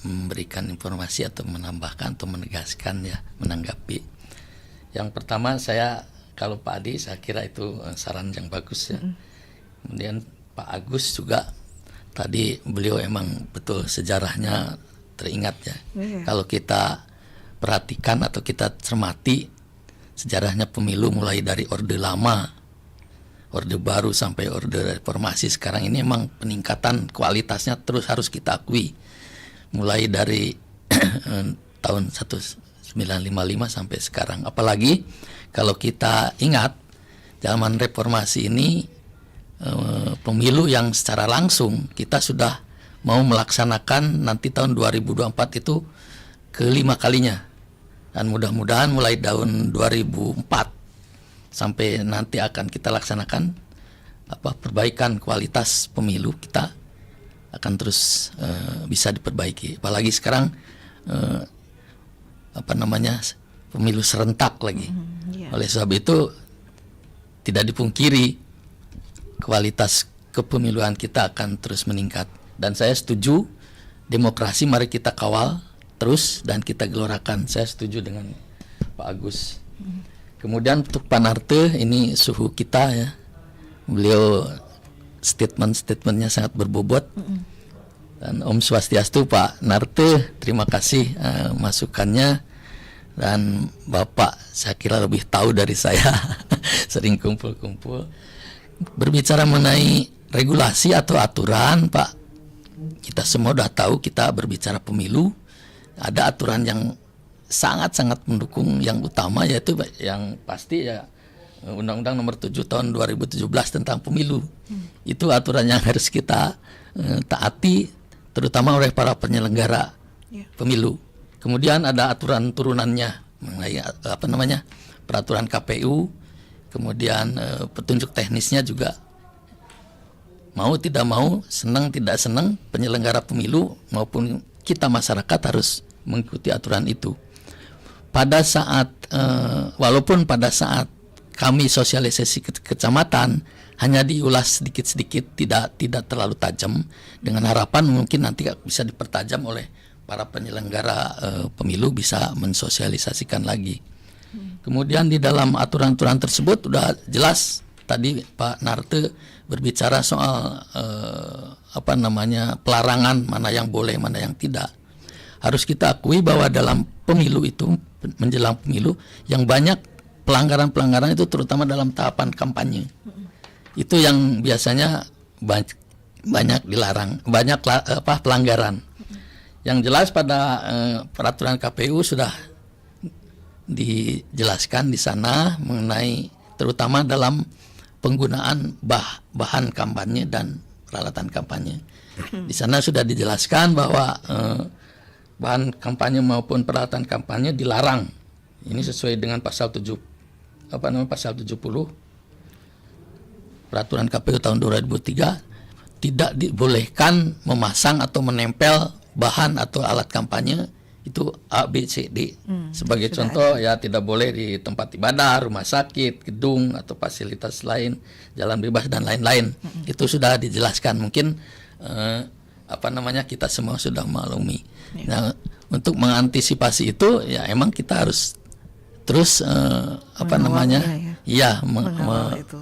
memberikan informasi atau menambahkan atau menegaskan ya, menanggapi. Yang pertama, kalau Pak Adi saya kira itu saran yang bagus ya. Kemudian Pak Agus juga tadi beliau emang betul sejarahnya teringat ya. Kalau kita perhatikan atau kita cermati sejarahnya pemilu mulai dari Orde Lama, Orde Baru sampai Orde Reformasi sekarang ini emang peningkatan kualitasnya terus harus kita akui. Mulai dari tahun 1955 sampai sekarang. Apalagi kalau kita ingat zaman reformasi ini pemilu yang secara langsung kita sudah mau melaksanakan nanti tahun 2024 itu kelima kalinya. Dan mudah-mudahan mulai tahun 2004 sampai nanti akan kita laksanakan perbaikan kualitas pemilu kita akan terus bisa diperbaiki. Apalagi sekarang pemilu serentak lagi. Oleh sebab itu tidak dipungkiri kualitas kepemiluan kita akan terus meningkat. Dan saya setuju demokrasi mari kita kawal terus dan kita gelorakan. Saya setuju dengan Pak Agus. Kemudian untuk Pak Narte, ini suhu kita ya. Beliau statementnya sangat berbobot. Dan Om Swastiastu Pak Narte, terima kasih masukannya. Dan Bapak saya kira lebih tahu dari saya, sering kumpul-kumpul. Berbicara mengenai regulasi atau aturan, Pak, kita semua sudah tahu kita berbicara pemilu, ada aturan yang sangat-sangat mendukung yang utama, yaitu yang pasti ya Undang-Undang Nomor 7 Tahun 2017 tentang pemilu. Itu aturan yang harus kita taati, terutama oleh para penyelenggara pemilu. Kemudian ada aturan turunannya mengenai peraturan KPU, kemudian petunjuk teknisnya juga. Mau tidak mau, senang tidak senang, penyelenggara pemilu maupun kita masyarakat harus mengikuti aturan itu. Pada saat walaupun pada saat kami sosialisasi ke kecamatan hanya diulas sedikit-sedikit, tidak terlalu tajam, dengan harapan mungkin nanti bisa dipertajam oleh para penyelenggara pemilu, bisa mensosialisasikan lagi. Kemudian di dalam aturan-aturan tersebut sudah jelas, tadi Pak Narte berbicara soal pelarangan, mana yang boleh, mana yang tidak. Harus kita akui bahwa dalam pemilu itu, menjelang pemilu, yang banyak pelanggaran-pelanggaran itu terutama dalam tahapan kampanye. Itu yang biasanya banyak dilarang, banyak pelanggaran. Yang jelas pada peraturan KPU sudah dijelaskan di sana mengenai terutama dalam penggunaan bahan kampanye dan peralatan kampanye. Di sana sudah dijelaskan bahwa bahan kampanye maupun peralatan kampanye dilarang. Ini sesuai dengan pasal 70 peraturan KPU tahun 2003, tidak dibolehkan memasang atau menempel bahan atau alat kampanye itu A, B, C, D. Sebagai contoh ya tidak boleh di tempat ibadah, rumah sakit, gedung atau fasilitas lain, jalan bebas dan lain-lain. Itu sudah dijelaskan. Mungkin kita semua sudah maklumi. Nah, untuk mengantisipasi itu ya emang kita harus terus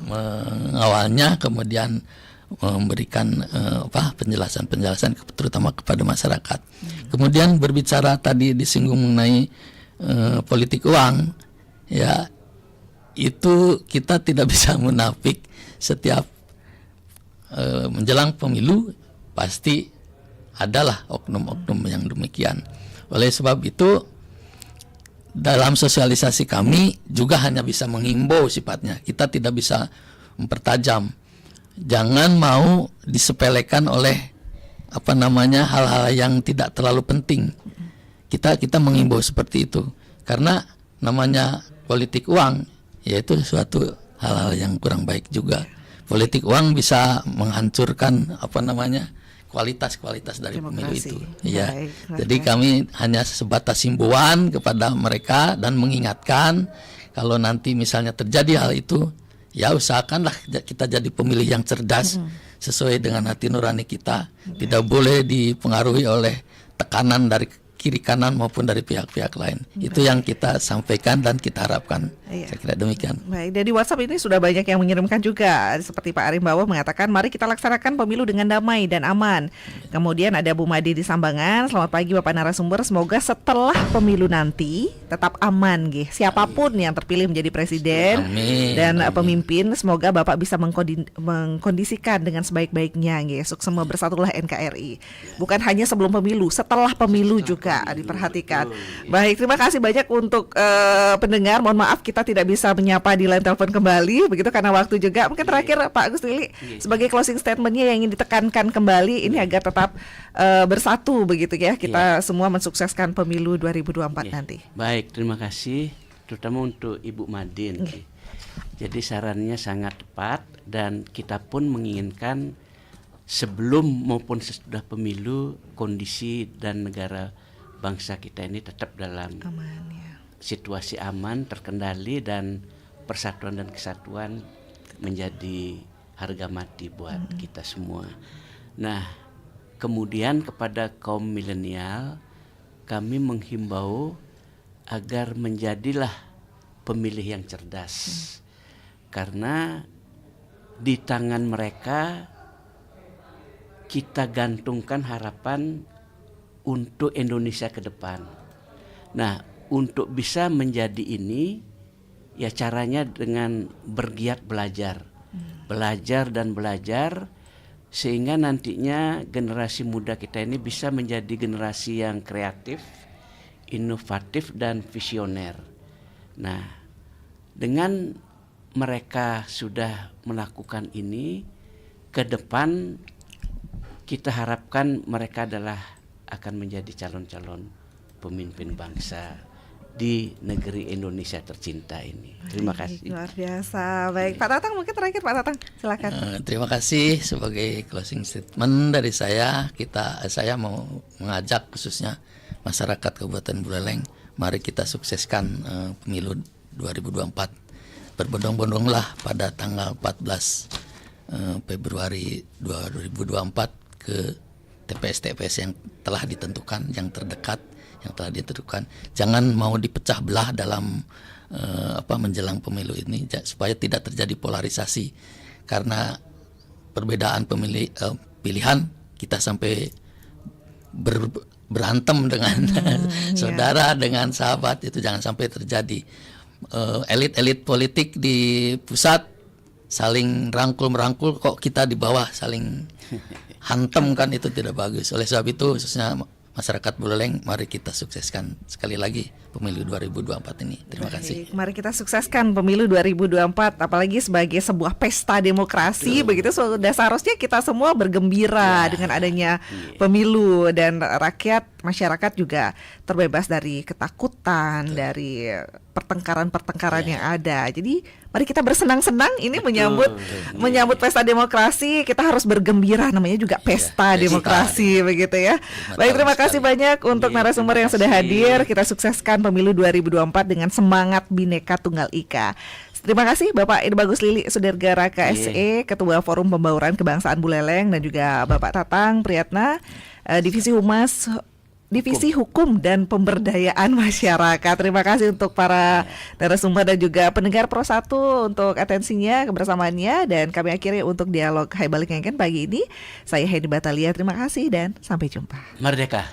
mengawalnya, kemudian memberikan penjelasan-penjelasan terutama kepada masyarakat. Kemudian berbicara tadi disinggung mengenai politik uang, ya itu kita tidak bisa munafik. Setiap menjelang pemilu pasti adalah oknum-oknum yang demikian. Oleh sebab itu dalam sosialisasi kami juga hanya bisa menghimbau sifatnya. Kita tidak bisa mempertajam. Jangan mau disepelekan oleh hal-hal yang tidak terlalu penting. Kita menghimbau seperti itu. Karena namanya politik uang, yaitu suatu hal-hal yang kurang baik juga. Politik uang bisa menghancurkan kualitas dari pemilu itu. Ya. Jadi kami hanya sebatas himbauan kepada mereka dan mengingatkan kalau nanti misalnya terjadi hal itu, ya usahakanlah kita jadi pemilih yang cerdas sesuai dengan hati nurani kita. Tidak boleh dipengaruhi oleh tekanan dari kiri kanan maupun dari pihak-pihak lain. Itu yang kita sampaikan dan kita harapkan. Saya kira demikian. Baik, dari WhatsApp ini sudah banyak yang mengirimkan juga. Seperti Pak Arimbawo mengatakan, mari kita laksanakan pemilu dengan damai dan aman. Kemudian ada Bu Madi di Sambangan. Selamat pagi Bapak narasumber. Semoga setelah pemilu nanti tetap aman, siapapun yang terpilih menjadi presiden dan pemimpin. Semoga Bapak bisa mengkondisikan dengan sebaik-baiknya. Sukses bersatulah NKRI. Bukan hanya sebelum pemilu, setelah pemilu juga diperhatikan. Baik, terima kasih banyak untuk pendengar. Mohon maaf kita tidak bisa menyapa di line telepon kembali begitu karena waktu juga. Mungkin terakhir Pak Agus Lili sebagai closing statementnya yang ingin ditekankan kembali ini agar tetap bersatu begitu ya. Kita semua mensukseskan pemilu 2024 nanti. Baik, terima kasih terutama untuk Ibu Madin. Jadi sarannya sangat tepat dan kita pun menginginkan sebelum maupun sesudah pemilu kondisi dan negara bangsa kita ini tetap dalam situasi aman, terkendali, dan persatuan dan kesatuan menjadi harga mati buat kita semua. Nah, kemudian kepada kaum milenial kami menghimbau agar menjadilah pemilih yang cerdas, karena di tangan mereka kita gantungkan harapan untuk Indonesia ke depan. Nah, untuk bisa menjadi ini, ya caranya dengan bergiat belajar. Belajar dan belajar, sehingga nantinya generasi muda kita ini bisa menjadi generasi yang kreatif, inovatif, dan visioner. Nah, dengan mereka sudah melakukan ini, ke depan kita harapkan mereka akan menjadi calon-calon pemimpin bangsa di negeri Indonesia tercinta ini. Terima kasih. Luar biasa. Baik, Pak Tatang, mungkin terakhir Pak Tatang, silakan. Terima kasih. Sebagai closing statement dari saya mau mengajak khususnya masyarakat Kabupaten Buleleng, mari kita sukseskan pemilu 2024. Berbondong-bondonglah pada tanggal 14 Februari 2024 ke TPS-TPS yang telah ditentukan, yang terdekat, yang telah ditentukan. Jangan mau dipecah belah dalam menjelang pemilu ini, supaya tidak terjadi polarisasi, karena perbedaan pilihan kita sampai berantem dengan saudara, dengan sahabat, itu jangan sampai terjadi. Elit-elit politik di pusat saling merangkul, kok kita di bawah saling hantam, kan itu tidak bagus. Oleh sebab itu, khususnya masyarakat Buleleng, mari kita sukseskan sekali lagi pemilu 2024 ini. Terima kasih. Mari kita sukseskan pemilu 2024, apalagi sebagai sebuah pesta demokrasi. Begitu sudah seharusnya kita semua bergembira dengan adanya pemilu, dan rakyat, masyarakat juga terbebas dari ketakutan, dari pertengkaran-pertengkaran yang ada. Jadi mari kita bersenang-senang ini menyambut pesta demokrasi. Kita harus bergembira, namanya juga pesta demokrasi, begitu ya. Baik, terima kasih banyak untuk narasumber yang sudah hadir. Kita sukseskan pemilu 2024 dengan semangat Bhinneka Tunggal Ika. Terima kasih Bapak Edi Bagus Lili Sudirga Raka SE, Ketua Forum Pembauran Kebangsaan Buleleng, dan juga Bapak Tatang Priyatna, Divisi Hukum dan Pemberdayaan Masyarakat. Terima kasih untuk para narasumber dan juga pendengar Pro 1 untuk atensinya, kebersamaannya, dan kami akhiri untuk dialog Hai Balik Ngengken pagi ini. Saya Heidi Batalia, terima kasih dan sampai jumpa. Merdeka.